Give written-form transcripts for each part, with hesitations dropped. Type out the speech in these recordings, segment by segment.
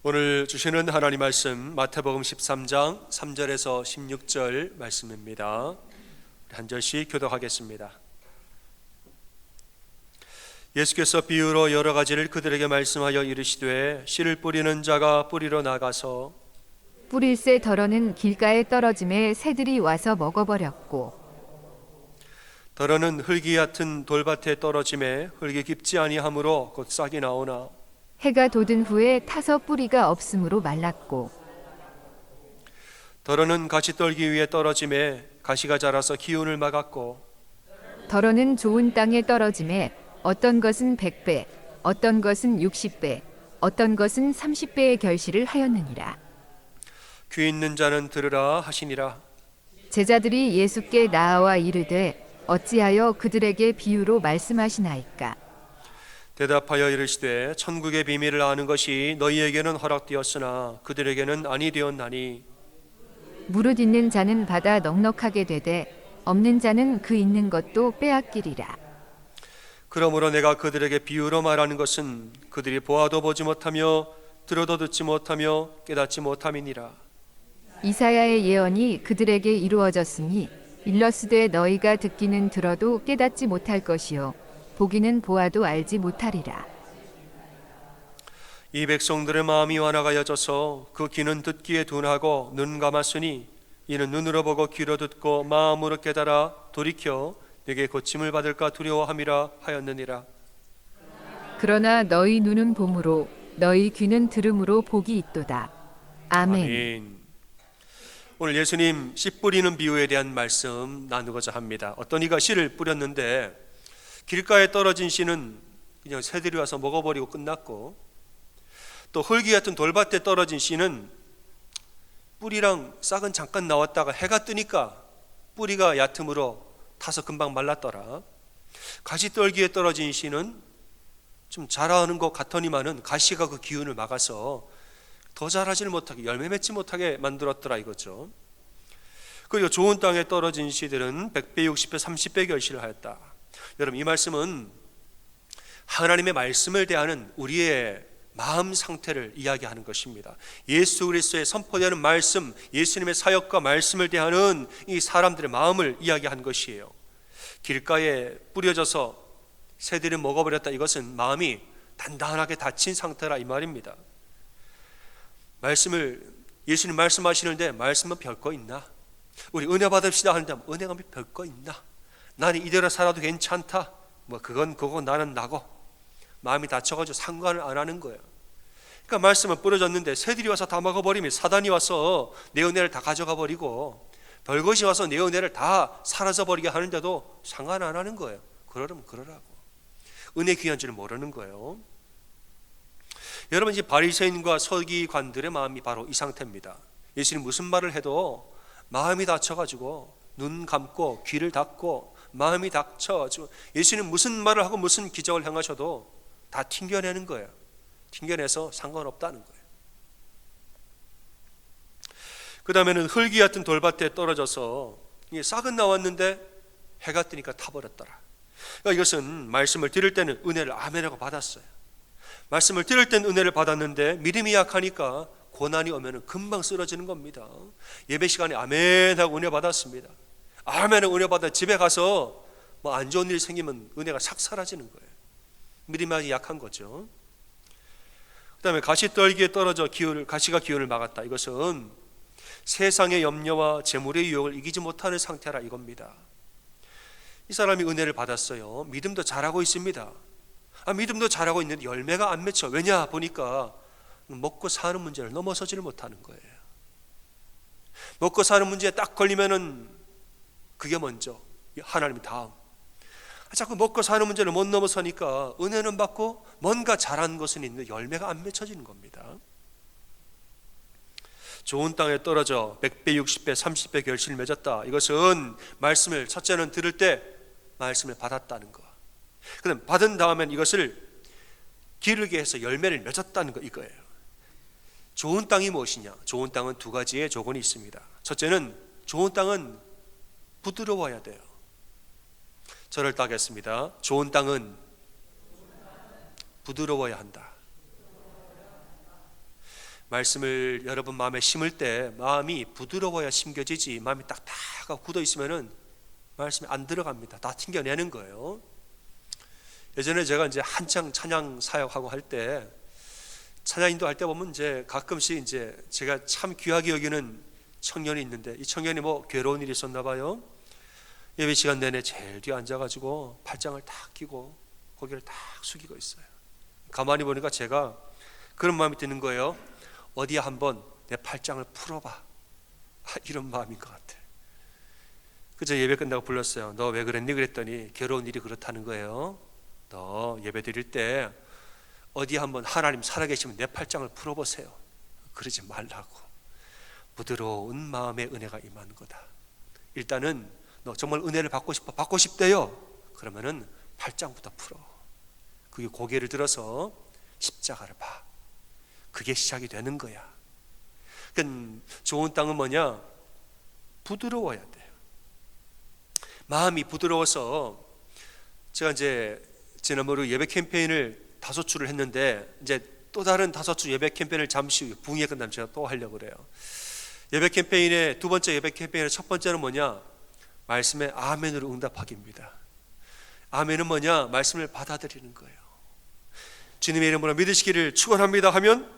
오늘 주시는 하나님 말씀 마태복음 13장 3절에서 16절 말씀입니다. 한 절씩 교독하겠습니다. 예수께서 비유로 여러 가지를 그들에게 말씀하여 이르시되 씨를 뿌리는 자가 뿌리러 나가서 뿌릴새 덜어는 길가에 떨어짐에 새들이 와서 먹어버렸고 덜어는 흙이 얕은 돌밭에 떨어짐에 흙이 깊지 아니하므로 곧 싹이 나오나 해가 돋은 후에 타서 뿌리가 없으므로 말랐고 덜어는 가시떨기 위에 떨어짐에 가시가 자라서 기운을 막았고 덜어는 좋은 땅에 떨어짐에 어떤 것은 100배, 어떤 것은 60배, 어떤 것은 30배의 결실을 하였느니라. 귀 있는 자는 들으라 하시니라. 제자들이 예수께 나아와 이르되 어찌하여 그들에게 비유로 말씀하시나이까. 대답하여 이르시되 천국의 비밀을 아는 것이 너희에게는 허락되었으나 그들에게는 아니 되었나니 무릇 있는 자는 받아 넉넉하게 되되 없는 자는 그 있는 것도 빼앗기리라. 그러므로 내가 그들에게 비유로 말하는 것은 그들이 보아도 보지 못하며 들어도 듣지 못하며 깨닫지 못함이니라. 이사야의 예언이 그들에게 이루어졌으니 일러스되 너희가 듣기는 들어도 깨닫지 못할 것이요 보기는 보아도 알지 못하리라. 이 백성들의 마음이 완화가여져서 그 귀는 듣기에 둔하고 눈 감았으니 이는 눈으로 보고 귀로 듣고 마음으로 깨달아 돌이켜 내게 고침을 받을까 두려워함이라 하였느니라. 그러나 너희 눈은 봄으로 너희 귀는 들음으로 복이 있도다. 아멘. 아멘. 오늘 예수님 씨 뿌리는 비유에 대한 말씀 나누고자 합니다. 어떤 이가 씨를 뿌렸는데 길가에 떨어진 씨는 그냥 새들이 와서 먹어버리고 끝났고, 또 흙이 같은 돌밭에 떨어진 씨는 뿌리랑 싹은 잠깐 나왔다가 해가 뜨니까 뿌리가 얕음으로 타서 금방 말랐더라. 가시떨기에 떨어진 씨는 좀 자라는 것 같더니만은 가시가 그 기운을 막아서 더 자라지를 못하게, 열매 맺지 못하게 만들었더라 이거죠. 그리고 좋은 땅에 떨어진 씨들은 100배, 60배, 30배 결실을 하였다. 여러분, 이 말씀은 하나님의 말씀을 대하는 우리의 마음 상태를 이야기하는 것입니다. 예수 그리스도의 선포되는 말씀, 예수님의 사역과 말씀을 대하는 이 사람들의 마음을 이야기한 것이에요. 길가에 뿌려져서 새들이 먹어버렸다, 이것은 마음이 단단하게 닫힌 상태라 이 말입니다. 예수님 말씀하시는데 말씀은 별거 있나? 우리 은혜 받읍시다 하는데 은혜가 별거 있나? 나는 이대로 살아도 괜찮다. 그건 그거 나는 나고 마음이 닫혀가지고 상관을 안 하는 거예요. 그러니까 말씀은 뿌려졌는데 새들이 와서 다 먹어버리면 사단이 와서 내 은혜를 다 가져가 버리고 별것이 와서 내 은혜를 다 사라져버리게 하는데도 상관 안 하는 거예요. 그러려면 그러라고. 은혜 귀한 줄 모르는 거예요. 여러분, 이제 바리새인과 서기관들의 마음이 바로 이 상태입니다. 예수님 무슨 말을 해도 마음이 닫혀가지고 눈 감고 귀를 닫고 마음이 닫혀가지고 예수님 무슨 말을 하고 무슨 기적을 행하셔도 다 튕겨내는 거예요. 튕겨내서 상관없다는 거예요. 그 다음에는 흙이 같은 돌밭에 떨어져서 싹은 나왔는데 해가 뜨니까 타버렸더라. 그러니까 이것은 말씀을 들을 때는 은혜를 아멘하고 받았어요. 말씀을 들을 때는 은혜를 받았는데 믿음이 약하니까 고난이 오면 금방 쓰러지는 겁니다. 예배 시간에 아멘하고 은혜 받았습니다. 아멘하고 은혜 받아 집에 가서 안 좋은 일 생기면 은혜가 싹 사라지는 거예요. 믿음이 약한 거죠. 그 다음에 가시떨기에 떨어져 가시가 기운을 막았다. 이것은 세상의 염려와 재물의 유혹을 이기지 못하는 상태라 이겁니다. 이 사람이 은혜를 받았어요. 믿음도 잘하고 있습니다. 믿음도 잘하고 있는데 열매가 안 맺혀. 왜냐 보니까 먹고 사는 문제를 넘어서지를 못하는 거예요. 먹고 사는 문제에 딱 걸리면은 그게 먼저, 하나님이 다음. 자꾸 먹고 사는 문제를 못 넘어서니까 은혜는 받고 뭔가 잘한 것은 있는데 열매가 안 맺혀지는 겁니다. 좋은 땅에 떨어져 100배, 60배, 30배 결실을 맺었다. 이것은 말씀을 첫째는 들을 때 말씀을 받았다는 거. 그다음 받은 다음엔 이것을 기르게 해서 열매를 맺었다는 거, 이거예요. 좋은 땅이 무엇이냐? 좋은 땅은 두 가지의 조건이 있습니다. 첫째는 좋은 땅은 부드러워야 돼요. 저를 따겠습니다. 좋은 땅은 부드러워야 한다. 말씀을 여러분 마음에 심을 때 마음이 부드러워야 심겨지지, 마음이 딱딱하고 굳어 있으면은 말씀이 안 들어갑니다. 다 튕겨내는 거예요. 예전에 제가 이제 한창 찬양 사역하고 할 때, 찬양 인도할 때 보면 이제 가끔씩 이제 제가 참 귀하게 여기는 청년이 있는데, 이 청년이 뭐 괴로운 일이 있었나 봐요. 예배 시간 내내 제일 뒤에 앉아가지고 팔짱을 탁 끼고 고개를 탁 숙이고 있어요. 가만히 보니까 제가 그런 마음이 드는 거예요. 어디야 한번 내 팔짱을 풀어봐, 이런 마음인 것 같아. 그저 예배 끝나고 불렀어요. 너 왜 그랬니? 그랬더니 괴로운 일이 그렇다는 거예요. 너 예배 드릴 때 어디 한번 하나님 살아계시면 내 팔짱을 풀어보세요. 그러지 말라고. 부드러운 마음의 은혜가 임하는 거다. 일단은 너 정말 은혜를 받고 싶어? 받고 싶대요. 그러면은 팔짱부터 풀어. 그게 고개를 들어서 십자가를 봐. 그게 시작이 되는 거야. 그러니까 좋은 땅은 뭐냐? 부드러워야 돼요. 마음이 부드러워서, 제가 이제 지난번에 예배 캠페인을 5주를 했는데, 이제 또 다른 5주 예배 캠페인을 잠시 후에 붕이 끝나면 제가 또 하려고 그래요. 예배 캠페인의 두 번째 예배 캠페인의 첫 번째는 뭐냐? 말씀에 아멘으로 응답하기입니다. 아멘은 뭐냐? 말씀을 받아들이는 거예요. 주님의 이름으로 믿으시기를 축원합니다 하면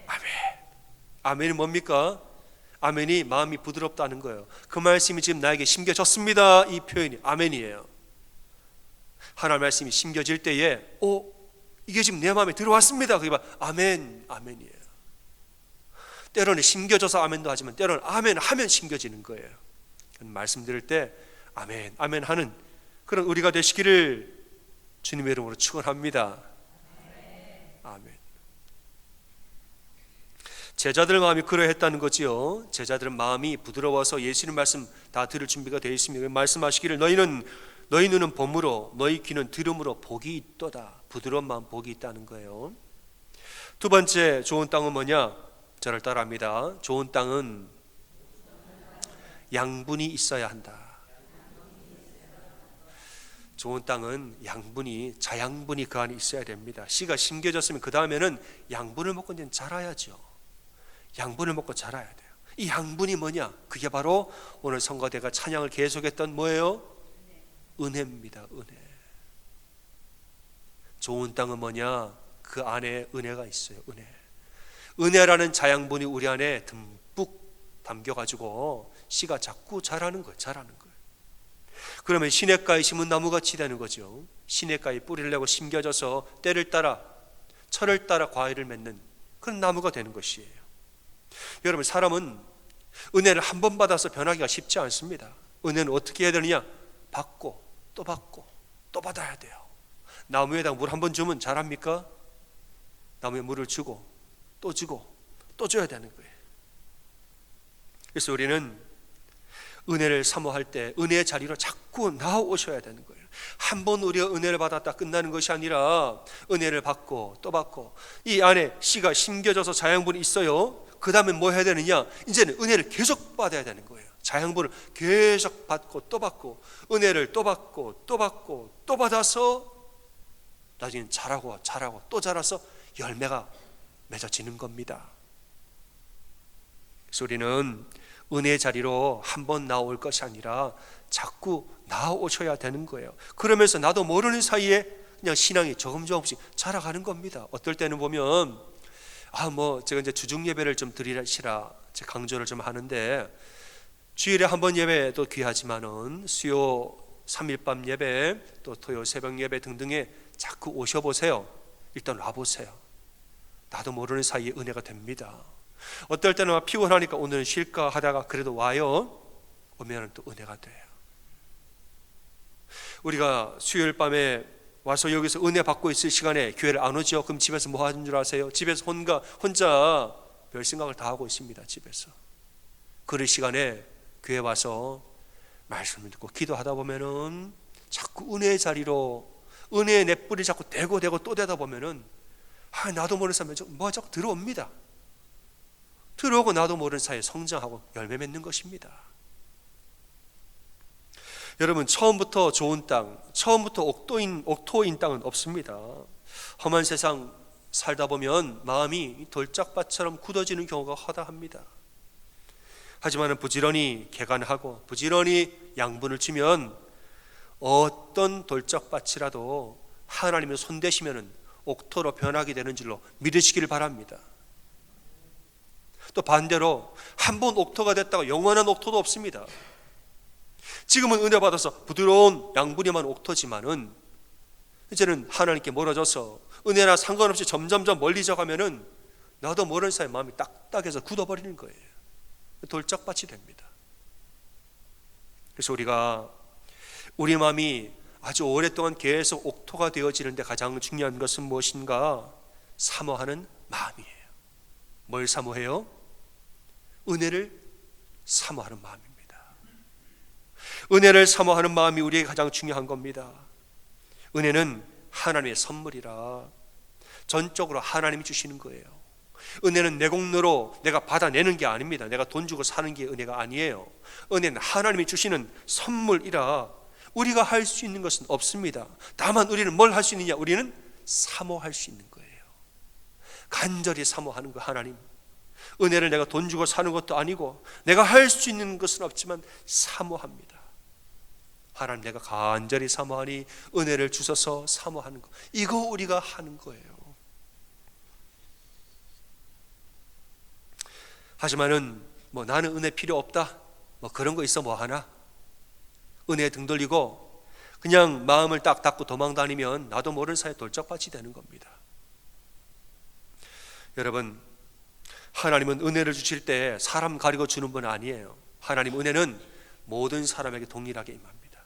아멘. 아멘이 뭡니까? 아멘이 마음이 부드럽다는 거예요. 그 말씀이 지금 나에게 심겨졌습니다, 이 표현이 아멘이에요. 하나님의 말씀이 심겨질 때에 이게 지금 내 마음에 들어왔습니다, 그게 바로 아멘, 아멘이에요. 때로는 심겨져서 아멘도 하지만 때로는 아멘 하면 심겨지는 거예요. 말씀 들을 때 아멘, 아멘 하는 그런 우리가 되시기를 주님의 이름으로 축원합니다. 아멘. 제자들 마음이 그러했다는 거지요. 제자들은 마음이 부드러워서 예수님 말씀 다 들을 준비가 되어 있습니다. 말씀하시기를 너희 눈은 봄으로 너희 귀는 들음으로 복이 있도다. 부드러운 마음 복이 있다는 거예요. 두 번째 좋은 땅은 뭐냐? 저를 따라합니다. 좋은 땅은 양분이 있어야 한다. 좋은 땅은 양분이, 자양분이 그 안에 있어야 됩니다. 씨가 심겨졌으면 그 다음에는 양분을 먹고 이제 자라야죠. 양분을 먹고 자라야 돼요. 이 양분이 뭐냐? 그게 바로 오늘 성가대가 찬양을 계속했던 뭐예요? 은혜입니다. 은혜. 좋은 땅은 뭐냐? 그 안에 은혜가 있어요. 은혜. 은혜라는 자양분이 우리 안에 듬뿍 담겨가지고 씨가 자꾸 자라는 거예요. 자라는 거예요. 그러면 시냇가에 심은 나무같이 되는 거죠. 시냇가에 뿌리를 내고 심겨져서 때를 따라 철을 따라 과일을 맺는 그런 나무가 되는 것이에요. 여러분, 사람은 은혜를 한 번 받아서 변하기가 쉽지 않습니다. 은혜는 어떻게 해야 되느냐? 받고 또 받고 또 받아야 돼요. 나무에다 물 한 번 주면 자랍니까? 나무에 물을 주고 또 줘야 되는 거예요. 그래서 우리는 은혜를 사모할 때 은혜의 자리로 자꾸 나오셔야 되는 거예요. 한 번 우리가 은혜를 받았다 끝나는 것이 아니라 은혜를 받고 또 받고, 이 안에 씨가 심겨져서 자양분이 있어요. 그 다음에 뭐 해야 되느냐? 이제는 은혜를 계속 받아야 되는 거예요. 자양분을 계속 받고 또 받고, 은혜를 또 받고 또 받고 또 받아서 나중에 자라고 또 자라서 열매가 맺어지는 겁니다. 그래서 우리는 은혜의 자리로 한 번 나올 것이 아니라 자꾸 나오셔야 되는 거예요. 그러면서 나도 모르는 사이에 그냥 신앙이 조금씩 자라가는 겁니다. 어떨 때는 보면 제가 이제 주중 예배를 좀 드리시라 강조를 좀 하는데, 주일에 한 번 예배도 귀하지만은 수요 3일 밤 예배 또 토요 새벽 예배 등등에 자꾸 오셔보세요. 일단 와보세요. 나도 모르는 사이에 은혜가 됩니다. 어떨 때는 막 피곤하니까 오늘은 쉴까 하다가 그래도 와요. 오면 또 은혜가 돼요. 우리가 수요일 밤에 와서 여기서 은혜 받고 있을 시간에 교회를 안 오죠? 그럼 집에서 뭐 하는 줄 아세요? 집에서 혼자 별 생각을 다 하고 있습니다. 집에서. 그럴 시간에 교회 와서 말씀을 듣고 기도하다 보면은 자꾸 은혜의 자리로 은혜의 냇불이 자꾸 대고 또 대다 보면은 나도 모르는 사람이 자꾸 들어옵니다. 들어오고 나도 모르는 사이에 성장하고 열매 맺는 것입니다. 여러분, 처음부터 좋은 땅, 처음부터 옥토인 땅은 없습니다. 험한 세상 살다 보면 마음이 돌짝밭처럼 굳어지는 경우가 허다합니다. 하지만 부지런히 개간하고 부지런히 양분을 주면 어떤 돌짝밭이라도 하나님의 손대시면 옥토로 변하게 되는 줄로 믿으시기를 바랍니다. 또 반대로 한 번 옥토가 됐다가 영원한 옥토도 없습니다. 지금은 은혜 받아서 부드러운 양분이만 옥토지만은 이제는 하나님께 멀어져서 은혜나 상관없이 점점점 멀리져 가면은 나도 모르는 사이 마음이 딱딱해서 굳어버리는 거예요. 돌짝밭이 됩니다. 그래서 우리가 우리 마음이 아주 오랫동안 계속 옥토가 되어지는데 가장 중요한 것은 무엇인가? 사모하는 마음이에요. 뭘 사모해요? 은혜를 사모하는 마음입니다. 은혜를 사모하는 마음이 우리에게 가장 중요한 겁니다. 은혜는 하나님의 선물이라 전적으로 하나님이 주시는 거예요. 은혜는 내 공로로 내가 받아내는 게 아닙니다. 내가 돈 주고 사는 게 은혜가 아니에요. 은혜는 하나님이 주시는 선물이라 우리가 할 수 있는 것은 없습니다. 다만 우리는 뭘 할 수 있느냐? 우리는 사모할 수 있는 거예요. 간절히 사모하는 거. 하나님, 은혜를 내가 돈 주고 사는 것도 아니고 내가 할 수 있는 것은 없지만 사모합니다. 하나님, 내가 간절히 사모하니 은혜를 주셔서 사모하는 것, 이거 우리가 하는 거예요. 하지만은 나는 은혜 필요 없다, 그런 거 있어 하나? 은혜에 등 돌리고 그냥 마음을 딱 닫고 도망 다니면 나도 모르는 사이에 돌짝밭이 되는 겁니다. 여러분, 하나님은 은혜를 주실 때 사람 가리고 주는 분 아니에요. 하나님 은혜는 모든 사람에게 동일하게 임합니다.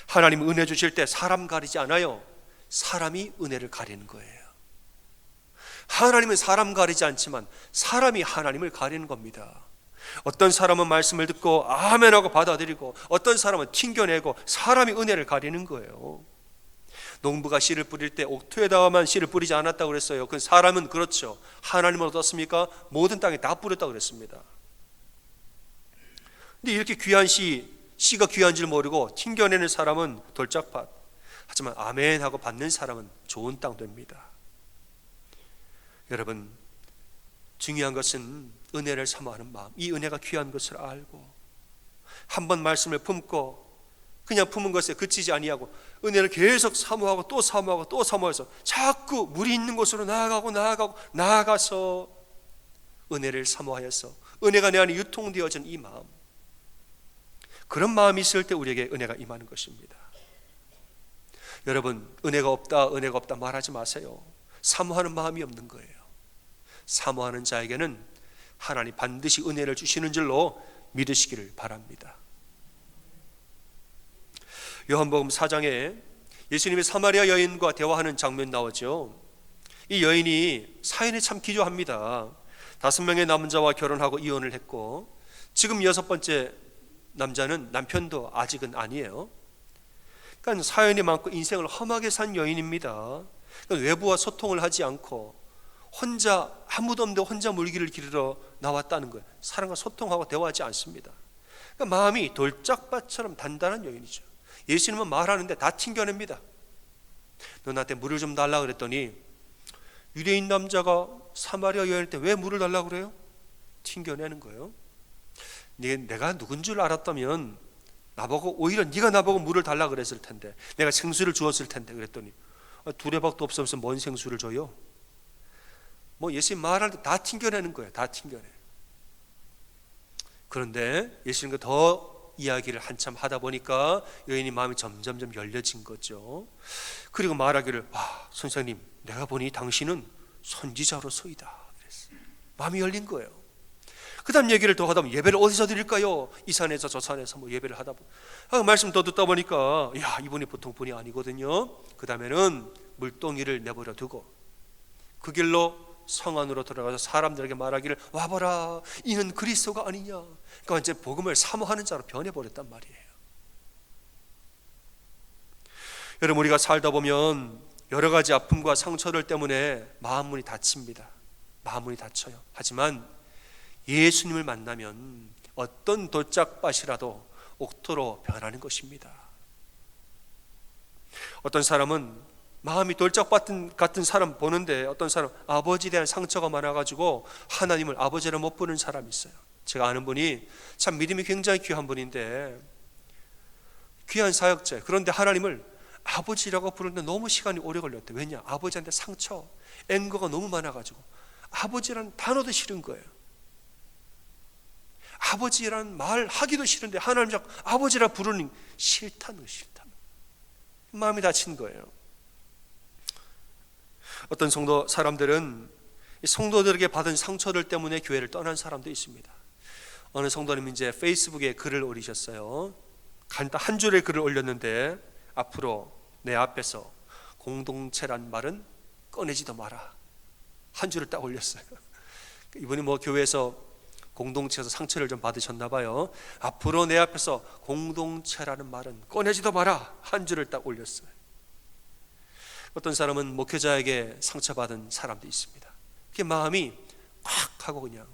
하나님 은혜 주실 때 사람 가리지 않아요. 사람이 은혜를 가리는 거예요. 하나님은 사람 가리지 않지만 사람이 하나님을 가리는 겁니다. 어떤 사람은 말씀을 듣고 아멘하고 받아들이고 어떤 사람은 튕겨내고 사람이 은혜를 가리는 거예요. 농부가 씨를 뿌릴 때 옥토에다가만 씨를 뿌리지 않았다고 그랬어요. 그 사람은 그렇죠. 하나님은 어떻습니까? 모든 땅에 다 뿌렸다고 그랬습니다. 근데 이렇게 귀한 씨가 귀한 줄 모르고 튕겨내는 사람은 돌짝밭, 하지만 아멘하고 받는 사람은 좋은 땅 됩니다. 여러분, 중요한 것은 은혜를 사모하는 마음, 이 은혜가 귀한 것을 알고 한번 말씀을 품고 그냥 품은 것에 그치지 아니하고 은혜를 계속 사모하고 또 사모하고 또 사모해서 자꾸 물이 있는 곳으로 나아가서 은혜를 사모하여서 은혜가 내 안에 유통되어진 이 마음, 그런 마음이 있을 때 우리에게 은혜가 임하는 것입니다. 여러분, 은혜가 없다 말하지 마세요. 사모하는 마음이 없는 거예요. 사모하는 자에게는 하나님 반드시 은혜를 주시는 줄로 믿으시기를 바랍니다. 요한복음 4장에 예수님이 사마리아 여인과 대화하는 장면 나오죠. 이 여인이 사연이 참 기묘합니다. 5명의 남자와 결혼하고 이혼을 했고 지금 6번째 남자는 남편도 아직은 아니에요. 그러니까 사연이 많고 인생을 험하게 산 여인입니다. 그러니까 외부와 소통을 하지 않고 혼자, 아무도 없는데 혼자 물기를 기르러 나왔다는 거예요. 사람과 소통하고 대화하지 않습니다. 그러니까 마음이 돌짝밭처럼 단단한 여인이죠. 예수님은 말하는데 다 튕겨냅니다. 너 나한테 물을 좀 달라 그랬더니 유대인 남자가 사마리아 여인일 때 왜 물을 달라고 그래요? 튕겨내는 거예요. 내가 누군 줄 알았다면 나보고, 오히려 네가 나보고 물을 달라 그랬을 텐데, 내가 생수를 주었을 텐데 그랬더니 두레박도 없으면서 뭔 생수를 줘요? 예수님 말할 때 다 튕겨내는 거예요. 다 튕겨내. 그런데 예수님과 더 이야기를 한참 하다 보니까 여인이 마음이 점점점 열려진 거죠. 그리고 말하기를, 선생님, 내가 보니 당신은 선지자로서이다 그랬어요. 마음이 열린 거예요. 그 다음 얘기를 더 하다 보면 예배를 어디서 드릴까요? 이 산에서 저 산에서 예배를 하다 보면 말씀 더 듣다 보니까 이분이 보통 분이 아니거든요. 그 다음에는 물동이를 내버려 두고 그 길로 성 안으로 들어가서 사람들에게 말하기를, 와보라, 이는 그리스도가 아니냐. 그러니까 이제 복음을 사모하는 자로 변해버렸단 말이에요. 여러분, 우리가 살다 보면 여러 가지 아픔과 상처들 때문에 마음문이 닫힙니다. 마음문이 닫혀요. 하지만 예수님을 만나면 어떤 돌짝밭이라도 옥토로 변하는 것입니다. 어떤 사람은 마음이 돌짝 같은 사람 보는데 어떤 사람 아버지에 대한 상처가 많아가지고 하나님을 아버지라 못 부르는 사람이 있어요. 제가 아는 분이 참 믿음이 굉장히 귀한 분인데 귀한 사역자. 그런데 하나님을 아버지라고 부르는데 너무 시간이 오래 걸렸대. 왜냐? 아버지한테 상처, 앵거가 너무 많아가지고 아버지라는 단어도 싫은 거예요. 아버지라는 말 하기도 싫은데 하나님 자꾸 아버지라 부르는 싫다는 거, 싫다는 거. 마음이 다친 거예요. 어떤 사람들은 성도들에게 받은 상처들 때문에 교회를 떠난 사람도 있습니다. 어느 성도님 이제 페이스북에 글을 올리셨어요. 간단 한 줄의 글을 올렸는데 앞으로 내 앞에서 공동체란 말은 꺼내지도 마라. 한 줄을 딱 올렸어요. 이분이 뭐 교회에서 공동체에서 상처를 좀 받으셨나 봐요. 앞으로 내 앞에서 공동체라는 말은 꺼내지도 마라. 한 줄을 딱 올렸어요. 어떤 사람은 목회자에게 상처받은 사람도 있습니다. 그게 마음이 꽉 하고 그냥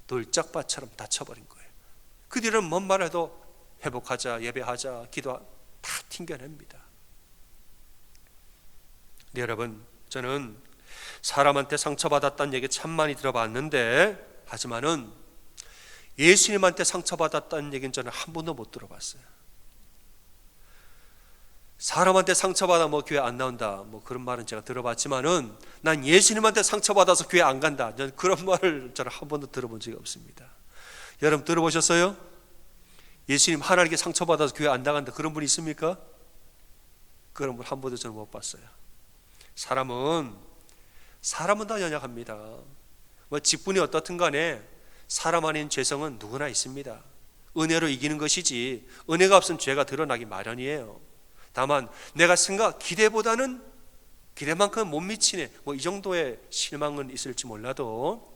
돌짝밭처럼 닫혀버린 거예요. 그 뒤로는 뭔 말해도 회복하자, 예배하자, 기도하자 다 튕겨냅니다. 네, 여러분, 저는 사람한테 상처받았다는 얘기 참 많이 들어봤는데 하지만은 예수님한테 상처받았다는 얘기는 저는 한 번도 못 들어봤어요. 사람한테 상처받아 뭐 교회 안 나온다 뭐 그런 말은 제가 들어봤지만은 난 예수님한테 상처받아서 교회 안 간다, 저는 그런 말을 저는 한 번도 들어본 적이 없습니다. 여러분 들어보셨어요? 예수님 하나님께 상처받아서 교회 안 나간다 그런 분 있습니까? 그런 분 한 번도 저는 못 봤어요. 사람은 다 연약합니다. 뭐 직분이 어떻든 간에 사람 아닌 죄성은 누구나 있습니다. 은혜로 이기는 것이지 은혜가 없으면 죄가 드러나기 마련이에요. 다만 내가 기대보다는 기대만큼 못 미치네 뭐 이 정도의 실망은 있을지 몰라도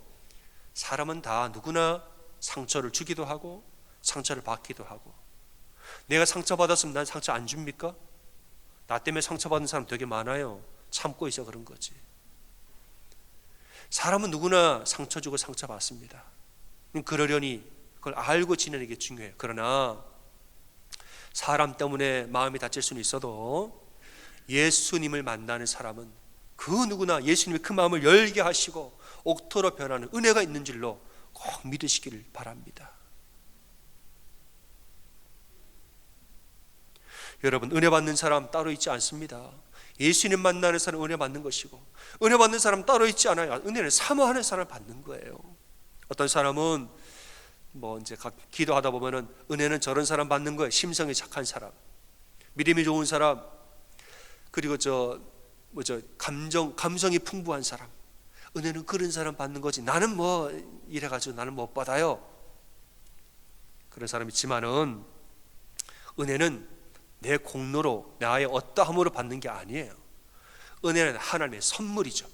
사람은 다 누구나 상처를 주기도 하고 상처를 받기도 하고. 내가 상처받았으면 난 상처 안 줍니까? 나 때문에 상처받은 사람 되게 많아요. 참고 있어 그런 거지. 사람은 누구나 상처 주고 상처받습니다. 그러려니 그걸 알고 지내는 게 중요해요. 그러나 사람 때문에 마음이 다칠 수는 있어도 예수님을 만나는 사람은 그 누구나 예수님이 그 마음을 열게 하시고 옥토로 변하는 은혜가 있는 줄로 꼭 믿으시기를 바랍니다. 여러분, 은혜 받는 사람 따로 있지 않습니다. 예수님 만나는 사람 은혜 받는 것이고 은혜 받는 사람 따로 있지 않아요. 은혜는 사모하는 사람을 받는 거예요. 어떤 사람은 뭐 이제 기도하다 보면은 은혜는 저런 사람 받는 거예요. 심성이 착한 사람, 믿음이 좋은 사람, 그리고 감성이 풍부한 사람. 은혜는 그런 사람 받는 거지. 나는 뭐 이래가지고 나는 못 받아요. 그런 사람이 있지만은 은혜는 내 공로로 나의 어떠함으로 받는 게 아니에요. 은혜는 하나님의 선물이죠.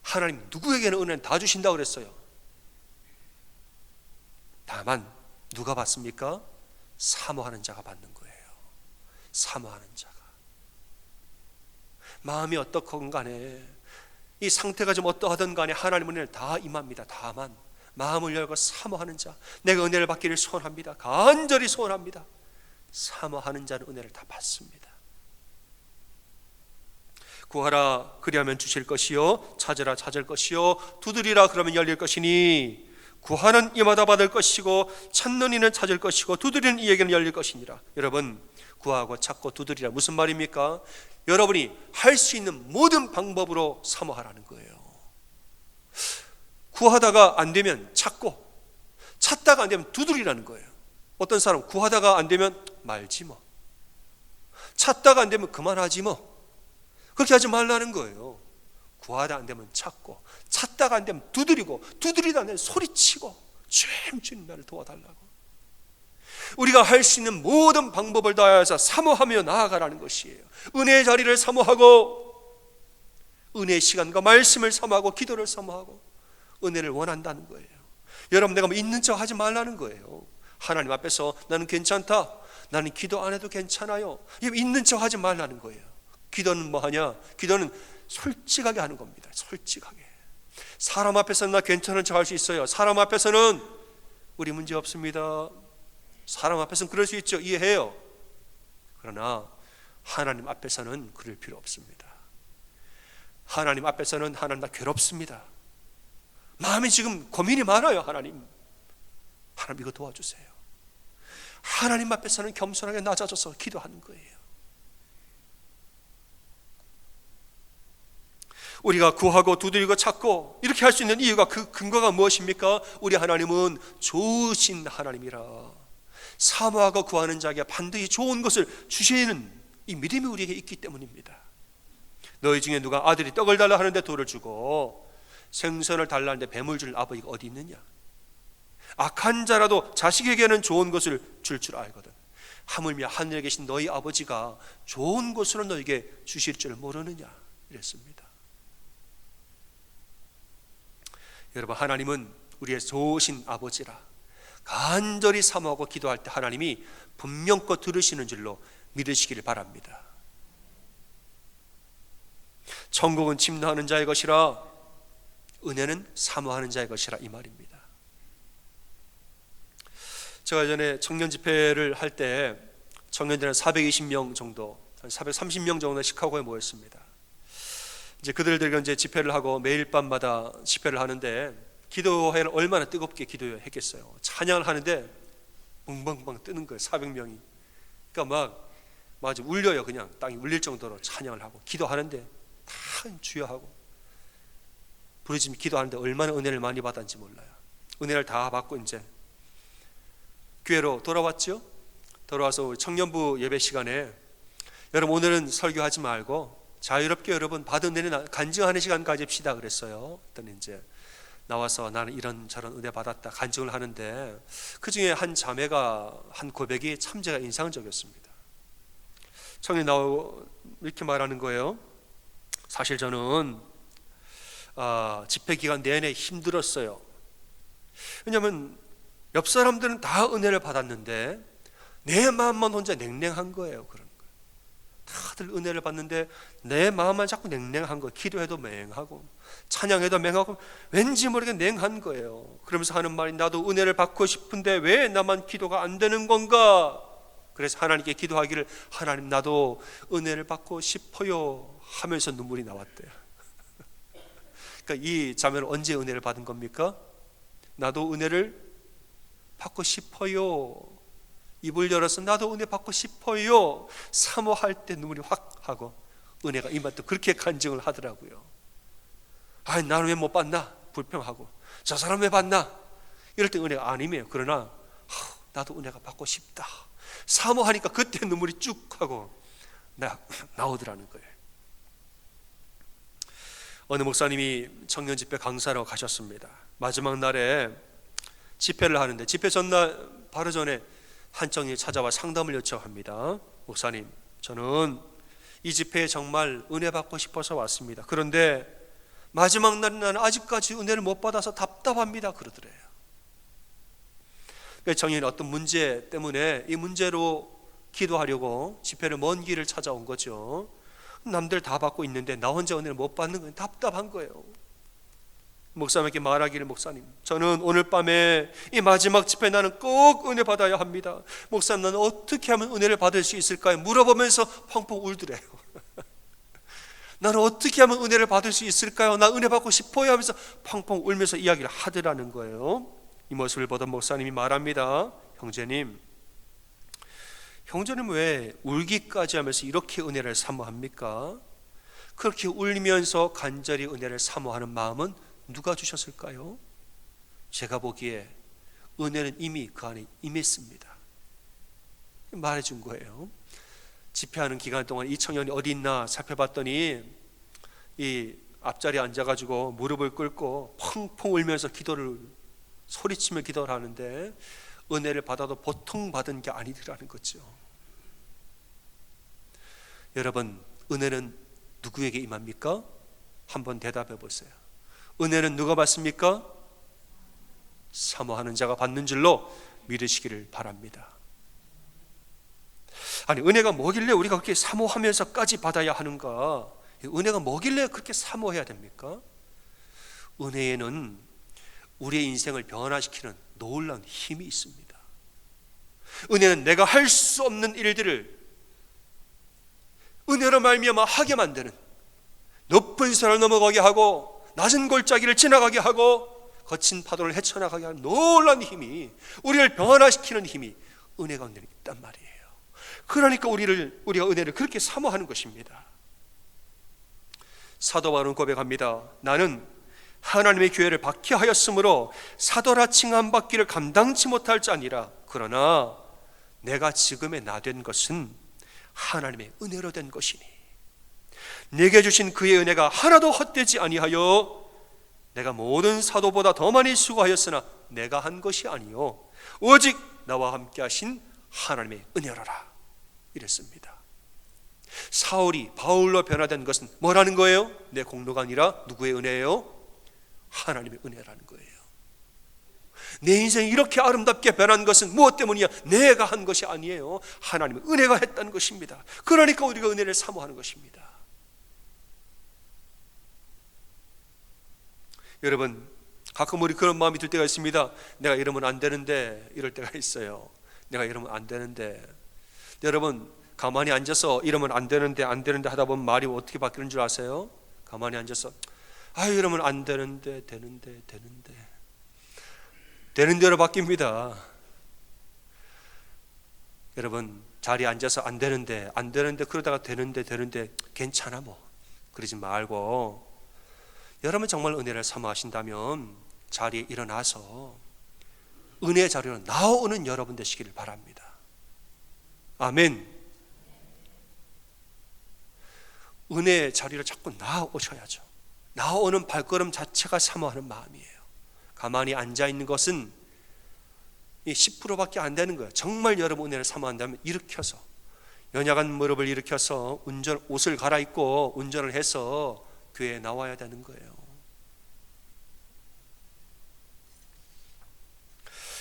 하나님 누구에게는 은혜는 다 주신다고 그랬어요. 다만 누가 받습니까? 사모하는 자가 받는 거예요. 사모하는 자가. 마음이 어떻건 간에 이 상태가 좀 어떠하든 간에 하나님 은혜를 다 임합니다. 다만 마음을 열고 사모하는 자, 내가 은혜를 받기를 소원합니다. 간절히 소원합니다. 사모하는 자는 은혜를 다 받습니다. 구하라 그리하면 주실 것이요, 찾으라 찾을 것이요, 두드리라 그러면 열릴 것이니 구하는 이마다 받을 것이고 찾는 이는 찾을 것이고 두드리는 이에게는 열릴 것이니라. 여러분, 구하고 찾고 두드리라 무슨 말입니까? 여러분이 할 수 있는 모든 방법으로 사모하라는 거예요. 구하다가 안 되면 찾고, 찾다가 안 되면 두드리라는 거예요. 어떤 사람 구하다가 안 되면 말지 뭐, 찾다가 안 되면 그만하지 뭐, 그렇게 하지 말라는 거예요. 구하다 안 되면 찾고, 찾다가 안 되면 두드리고, 두드리다 안 되면 소리치고, 주님 나를 도와달라고. 우리가 할 수 있는 모든 방법을 다해서 사모하며 나아가라는 것이에요. 은혜의 자리를 사모하고, 은혜의 시간과 말씀을 사모하고, 기도를 사모하고, 은혜를 원한다는 거예요. 여러분, 내가 뭐 있는 척 하지 말라는 거예요. 하나님 앞에서 나는 괜찮다, 나는 기도 안 해도 괜찮아요, 있는 척 하지 말라는 거예요. 기도는 뭐 하냐? 기도는 솔직하게 하는 겁니다. 솔직하게. 사람 앞에서는 나 괜찮은 척 할 수 있어요. 사람 앞에서는 우리 문제 없습니다. 사람 앞에서는 그럴 수 있죠. 이해해요. 그러나 하나님 앞에서는 그럴 필요 없습니다. 하나님 앞에서는 하나님 나 괴롭습니다. 마음이 지금 고민이 많아요. 하나님 이거 도와주세요. 하나님 앞에서는 겸손하게 낮아져서 기도하는 거예요. 우리가 구하고 두드리고 찾고 이렇게 할 수 있는 이유가, 그 근거가 무엇입니까? 우리 하나님은 좋으신 하나님이라 사모하고 구하는 자에게 반드시 좋은 것을 주시는 이 믿음이 우리에게 있기 때문입니다. 너희 중에 누가 아들이 떡을 달라 하는데 돌을 주고 생선을 달라 하는데 뱀을 줄 아버지가 어디 있느냐? 악한 자라도 자식에게는 좋은 것을 줄 알거든. 하물며 하늘에 계신 너희 아버지가 좋은 것으로 너에게 주실 줄 모르느냐? 이랬습니다. 여러분, 하나님은 우리의 좋으신 아버지라 간절히 사모하고 기도할 때 하나님이 분명껏 들으시는 줄로 믿으시기를 바랍니다. 천국은 침노하는 자의 것이라 은혜는 사모하는 자의 것이라, 이 말입니다. 제가 전에 청년 집회를 할 때 청년들은 420명 정도, 한 430명 정도 시카고에 모였습니다. 이제 그들과 이제 집회를 하고 매일 밤마다 집회를 하는데 기도회를 얼마나 뜨겁게 기도했겠어요. 찬양을 하는데 붕붕붕 뜨는 거예요. 400명이. 그러니까 막 울려요. 그냥 땅이 울릴 정도로 찬양을 하고 기도하는데 다 주여하고 부르짖으며 기도하는데 얼마나 은혜를 많이 받았는지 몰라요. 은혜를 다 받고 이제 교회로 돌아왔죠. 돌아와서 청년부 예배 시간에 여러분 오늘은 설교하지 말고 자유롭게 여러분 받은 은혜는 간증하는 시간 가집시다 그랬어요. 그랬더니 이제 나와서 나는 이런 저런 은혜 받았다 간증을 하는데 그 중에 한 자매가 한 고백이 참 제가 인상적이었습니다. 청년이 나오고 이렇게 말하는 거예요. 사실 저는 집회 기간 내내 힘들었어요. 왜냐하면 옆 사람들은 다 은혜를 받았는데 내 마음만 혼자 냉랭한 거예요. 그런 거예요. 다들 은혜를 받는데 내 마음만 자꾸 냉랭한 거예요. 기도해도 맹하고 찬양해도 맹하고 왠지 모르게 냉한 거예요. 그러면서 하는 말이, 나도 은혜를 받고 싶은데 왜 나만 기도가 안 되는 건가? 그래서 하나님께 기도하기를, 하나님 나도 은혜를 받고 싶어요 하면서 눈물이 나왔대요. 그러니까 이 자매는 언제 은혜를 받은 겁니까? 나도 은혜를 받고 싶어요. 입을 열어서 나도 은혜 받고 싶어요. 사모할 때 눈물이 확 하고 은혜가 임했다. 그렇게 간증을 하더라고요. 아, 나는 왜 못 받나? 불평하고 저 사람 왜 받나? 이럴 때 은혜가 아니에요. 그러나 나도 은혜가 받고 싶다. 사모하니까 그때 눈물이 쭉 하고 나오더라는 거예요. 어느 목사님이 청년 집회 강사로 가셨습니다. 마지막 날에 집회를 하는데 집회 전날 바로 전에 한 청년이 찾아와 상담을 요청합니다. 목사님, 저는 이 집회에 정말 은혜 받고 싶어서 왔습니다. 그런데 마지막 날에 나는 아직까지 은혜를 못 받아서 답답합니다. 그러더래요. 청년이 어떤 문제 때문에 이 문제로 기도하려고 집회를 먼 길을 찾아온 거죠. 남들 다 받고 있는데 나 혼자 은혜를 못 받는 건 답답한 거예요. 목사님께 말하기를, 목사님, 저는 오늘 밤에 이 마지막 집회 나는 꼭 은혜 받아야 합니다. 목사님, 나는 어떻게 하면 은혜를 받을 수 있을까요? 물어보면서 펑펑 울더래요. 나는 어떻게 하면 은혜를 받을 수 있을까요? 나 은혜 받고 싶어요 하면서 펑펑 울면서 이야기를 하더라는 거예요. 이 모습을 보던 목사님이 말합니다. 형제님 왜 울기까지 하면서 이렇게 은혜를 사모합니까? 그렇게 울면서 간절히 은혜를 사모하는 마음은 누가 주셨을까요? 제가 보기에 은혜는 이미 그 안에 임했습니다. 말해준 거예요. 집회하는 기간 동안 이 청년이 어디 있나 살펴봤더니 이 앞자리에 앉아가지고 무릎을 꿇고 펑펑 울면서 기도를 소리치며 기도를 하는데 은혜를 받아도 보통 받은 게 아니더라는 거죠. 여러분, 은혜는 누구에게 임합니까? 한번 대답해 보세요. 은혜는 누가 받습니까? 사모하는 자가 받는 줄로 믿으시기를 바랍니다. 아니, 은혜가 뭐길래 우리가 그렇게 사모하면서까지 받아야 하는가? 은혜가 뭐길래 그렇게 사모해야 됩니까? 은혜에는 우리의 인생을 변화시키는 놀라운 힘이 있습니다. 은혜는 내가 할 수 없는 일들을 은혜로 말미암아 하게 만드는, 높은 산을 넘어가게 하고 낮은 골짜기를 지나가게 하고 거친 파도를 헤쳐나가게 하는 놀라운 힘이, 우리를 변화시키는 힘이 은혜 가운데 있단 말이에요. 그러니까 우리가 은혜를 그렇게 사모하는 것입니다. 사도 바울은 고백합니다. 나는 하나님의 교회를 박해하였으므로 사도라 칭함받기를 감당치 못할 자 아니라, 그러나 내가 지금의 나 된 것은 하나님의 은혜로 된 것이니 내게 주신 그의 은혜가 하나도 헛되지 아니하여 내가 모든 사도보다 더 많이 수고하였으나 내가 한 것이 아니요 오직 나와 함께 하신 하나님의 은혜로라 이랬습니다. 사울이 바울로 변화된 것은 뭐라는 거예요? 내 공로가 아니라 누구의 은혜예요? 하나님의 은혜라는 거예요. 내 인생이 이렇게 아름답게 변한 것은 무엇 때문이냐? 내가 한 것이 아니에요. 하나님의 은혜가 했다는 것입니다. 그러니까 우리가 은혜를 사모하는 것입니다. 여러분, 가끔 우리 그런 마음이 들 때가 있습니다. 내가 이러면 안 되는데, 이럴 때가 있어요. 내가 이러면 안 되는데. 여러분, 가만히 앉아서 이러면 안 되는데 하다 보면 말이 어떻게 바뀌는 줄 아세요? 가만히 앉아서 이러면 안 되는데 되는 대로 바뀝니다. 여러분, 자리에 앉아서 안 되는데 그러다가 되는데 괜찮아 뭐 그러지 말고, 여러분 정말 은혜를 사모하신다면 자리에 일어나서 은혜의 자리로 나오는 여러분 되시기를 바랍니다. 아멘. 은혜의 자리로 자꾸 나오셔야죠. 나오는 발걸음 자체가 사모하는 마음이에요. 가만히 앉아있는 것은 10%밖에 안 되는 거예요. 정말 여러분 은혜를 사모한다면 일으켜서, 연약한 무릎을 일으켜서 옷을 갈아입고 운전을 해서 교회에 나와야 되는 거예요.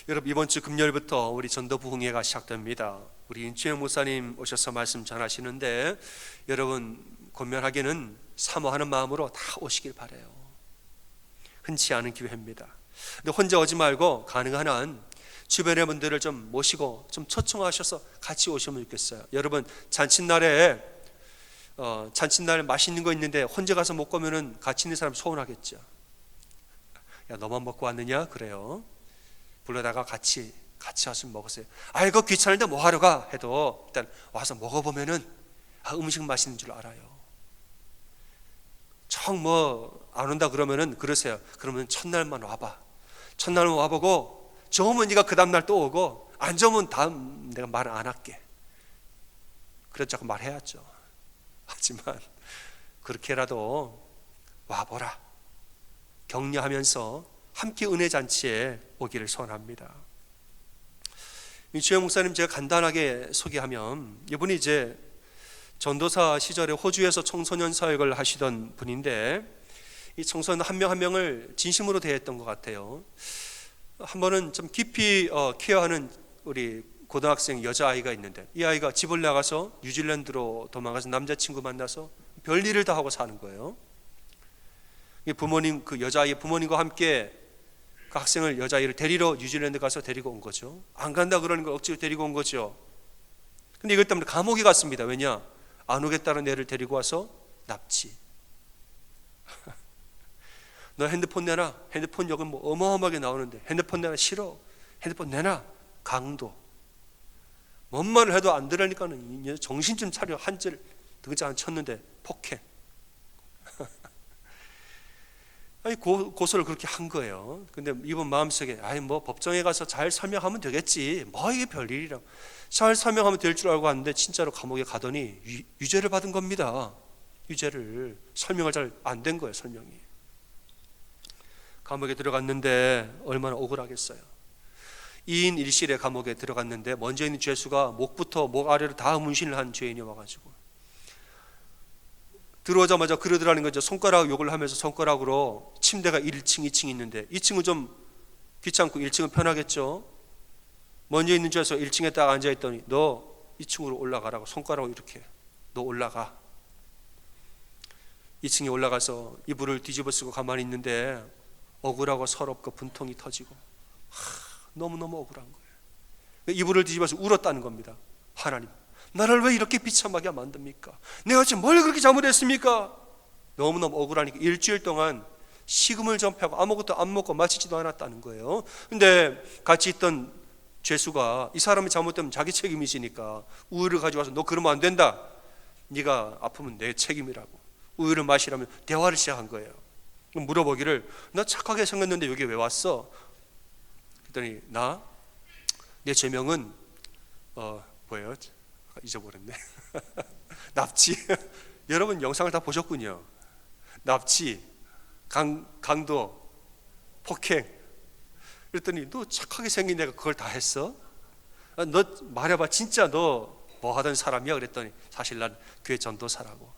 여러분, 이번 주 금요일부터 우리 전도 부흥회가 시작됩니다. 우리 인주영 목사님 오셔서 말씀 전하시는데, 여러분 권면하기는 사모하는 마음으로 다 오시길 바라요. 흔치 않은 기회입니다. 근데 혼자 오지 말고 가능한 한 주변의 분들을 좀 모시고 좀 초청하셔서 같이 오시면 좋겠어요. 여러분, 잔칫날에 맛있는 거 있는데 혼자 가서 못 가면은 같이 있는 사람 서운하겠죠. 야, 너만 먹고 왔느냐? 그래요. 불러다가 같이 와서 먹으세요. 이거 귀찮은데 뭐 하러 가? 해도 일단 와서 먹어보면은 음식 맛있는 줄 알아요. 정 안 온다 그러면은 그러세요. 그러면 첫날만 와봐. 첫날만 와보고 좋으면 네가 그 다음날 또 오고, 안 좋으면 다음 내가 말 안 할게. 그래도 자꾸 말해야죠. 하지만 그렇게라도 와보라. 격려하면서 함께 은혜 잔치에 오기를 소원합니다. 주영 목사님 제가 간단하게 소개하면, 이분이 이제 전도사 시절에 호주에서 청소년 사역을 하시던 분인데, 이 청소년 한 명 한 명을 진심으로 대했던 것 같아요. 한 번은 좀 깊이 케어하는 우리 고등학생 여자아이가 있는데, 이 아이가 집을 나가서 뉴질랜드로 도망가서 남자친구 만나서 별일을 다 하고 사는 거예요. 부모님, 그 여자아이의 부모님과 함께 그 학생을, 여자아이를 데리러 뉴질랜드 가서 데리고 온 거죠. 안 간다 그러는 걸 억지로 데리고 온 거죠. 근데 이것 때문에 감옥에 갔습니다. 왜냐? 안 오겠다는 애를 데리고 와서 납치. 너 핸드폰 내놔. 핸드폰 요금 뭐 어마어마하게 나오는데 핸드폰 내놔. 싫어. 핸드폰 내놔. 강도. 뭔 말을 해도 안 들으니까는 정신 좀 차려. 한줄 등자 안 쳤는데 폭행. 고소를 그렇게 한 거예요. 근데 이분 마음속에 뭐 법정에 가서 잘 설명하면 되겠지. 뭐 이게 별일이라. 잘 설명하면 될 줄 알고 왔는데 진짜로 감옥에 가더니 유죄를 받은 겁니다. 유죄를. 설명을 잘 안 된 거예요. 설명이. 감옥에 들어갔는데 얼마나 억울하겠어요. 2인 1실에 감옥에 들어갔는데 먼저 있는 죄수가 목부터 목 아래로 다 문신을 한 죄인이 와가지고 들어오자마자 그러더라는 거죠. 손가락 욕을 하면서 손가락으로, 침대가 1층 2층 있는데 2층은 좀 귀찮고 1층은 편하겠죠. 먼저 있는 죄수 1층에 딱 앉아있더니 너 2층으로 올라가라고 손가락으로 이렇게, 너 올라가. 2층에 올라가서 이불을 뒤집어 쓰고 가만히 있는데 억울하고 서럽고 분통이 터지고 너무너무 억울한 거예요. 이불을 뒤집어서 울었다는 겁니다. 하나님, 나를 왜 이렇게 비참하게 만듭니까? 내가 지금 뭘 그렇게 잘못했습니까? 너무너무 억울하니까 일주일 동안 식음을 전폐하고 아무것도 안 먹고 마시지도 않았다는 거예요. 근데 같이 있던 죄수가 이 사람이 잘못되면 자기 책임이시니까 우유를 가져와서 너 그러면 안 된다. 네가 아프면 내 책임이라고. 우유를 마시라면 대화를 시작한 거예요. 물어보기를 너 착하게 생겼는데 여기 왜 왔어? 그랬더니 내 제명은 뭐예요? 잊어버렸네. 납치. 여러분 영상을 다 보셨군요. 납치, 강도, 폭행. 그랬더니 너 착하게 생긴 내가 그걸 다 했어? 너 말해봐, 진짜 너 뭐 하던 사람이야? 그랬더니 사실 난 교회 전도사라고.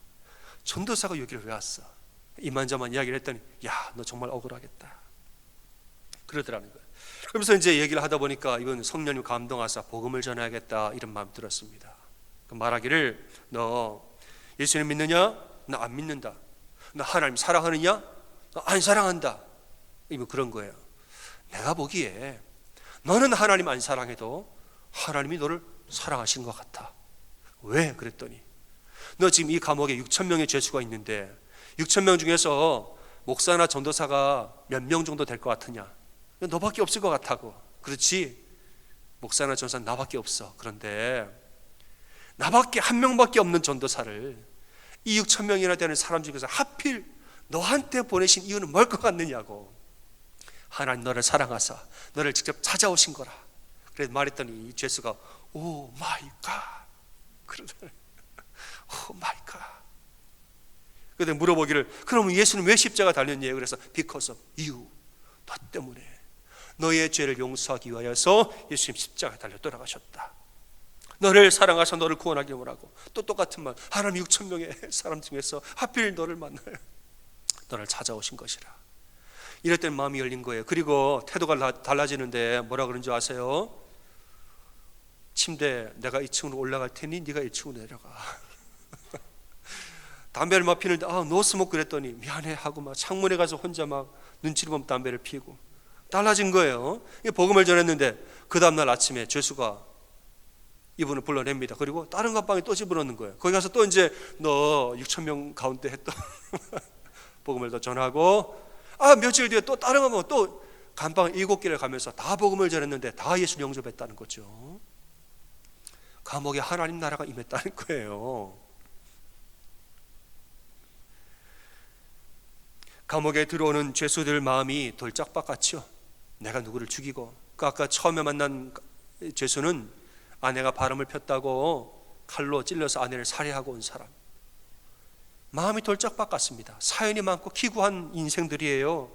전도사가 여기를 왜 왔어? 이만저만 이야기를 했더니 야, 너 정말 억울하겠다 그러더라는 거예요. 그러면서 이제 얘기를 하다 보니까 이건 성령님 감동하사 복음을 전해야겠다 이런 마음 들었습니다. 말하기를 너 예수님 믿느냐? 나 안 믿는다. 너 하나님 사랑하느냐? 너 안 사랑한다. 이거 그런 거예요. 내가 보기에 너는 하나님 안 사랑해도 하나님이 너를 사랑하시는 것 같아. 왜? 그랬더니 너 지금 이 감옥에 6,000명의 죄수가 있는데 6,000명 중에서 목사나 전도사가 몇 명 정도 될 것 같으냐? 너밖에 없을 것 같다고. 그렇지? 목사나 전도사는 나밖에 없어. 그런데 나밖에 한 명밖에 없는 전도사를 이 6,000명이나 되는 사람 중에서 하필 너한테 보내신 이유는 뭘 것 같느냐고. 하나님 너를 사랑하사 너를 직접 찾아오신 거라. 그래서 말했더니 이 죄수가 오 마이 갓 그러더니 오 마이 갓. 그때 물어보기를 그러면 예수는 왜 십자가 달렸니? 그래서 because of you, 너 때문에 너의 죄를 용서하기 위하여서 예수님 십자가 달려 돌아가셨다. 너를 사랑하셔 너를 구원하기 원하고. 또 똑같은 말, 하나님 6,000명의 사람 중에서 하필 너를 만나요. 너를 찾아오신 것이라. 이럴 땐 마음이 열린 거예요. 그리고 태도가 달라지는데 뭐라 그런 줄 아세요? 침대 내가 2층으로 올라갈 테니 네가 1층으로 내려가. 담배를 막 피는데 너 스모크 그랬더니 미안해 하고 막 창문에 가서 혼자 막 눈치를 보면 담배를 피고. 달라진 거예요. 복음을 전했는데 그 다음날 아침에 죄수가 이분을 불러냅니다. 그리고 다른 감방에 또 집어넣는 거예요. 거기 가서 또 이제 너 6,000명 가운데 했던 복음을 더 전하고 며칠 뒤에 또 다른 감방 또 감방 7개를 가면서 다 복음을 전했는데 다 예수 영접했다는 거죠. 감옥에 하나님 나라가 임했다는 거예요. 감옥에 들어오는 죄수들 마음이 돌짝밭같죠. 내가 누구를 죽이고. 아까 처음에 만난 죄수는 아내가 바람을 폈다고 칼로 찔러서 아내를 살해하고 온 사람. 마음이 돌짝밭 같습니다. 사연이 많고 기구한 인생들이에요.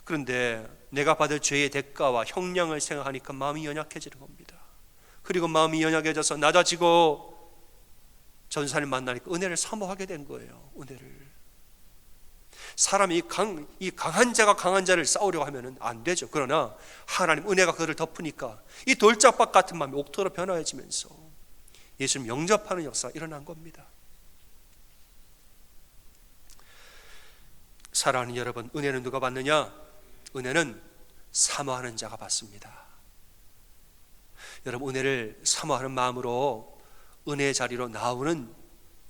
그런데 내가 받을 죄의 대가와 형량을 생각하니까 마음이 연약해지는 겁니다. 그리고 마음이 연약해져서 낮아지고 전사를 만나니까 은혜를 사모하게 된 거예요. 은혜를. 사람이 이 강한 자가 강한 자를 싸우려고 하면 안 되죠. 그러나 하나님 은혜가 그를 덮으니까 이 돌짝밭 같은 마음이 옥토로 변화해지면서 예수님 영접하는 역사가 일어난 겁니다. 사랑하는 여러분, 은혜는 누가 받느냐? 은혜는 사모하는 자가 받습니다. 여러분, 은혜를 사모하는 마음으로 은혜의 자리로 나오는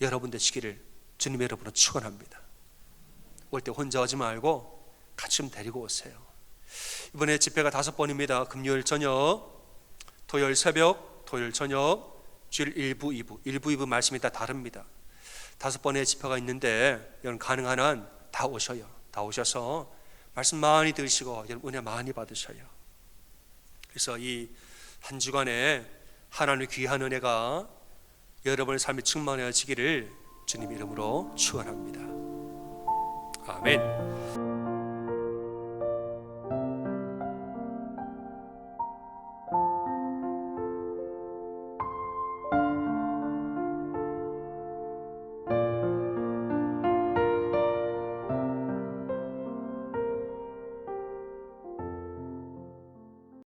여러분 되시기를 주님의 이름으로 축원합니다. 올 때 혼자 오지 말고 같이 좀 데리고 오세요. 이번에 집회가 5번입니다. 금요일 저녁, 토요일 새벽, 토요일 저녁, 주일 1부, 2부. 1부, 2부 말씀이 다 다릅니다. 5번의 집회가 있는데 여러분 가능한 한 다 오셔요. 다 오셔서 말씀 많이 들으시고 은혜 많이 받으셔요. 그래서 이 한 주간에 하나님의 귀한 은혜가 여러분의 삶에 충만해지기를 주님 이름으로 축원합니다. 아멘.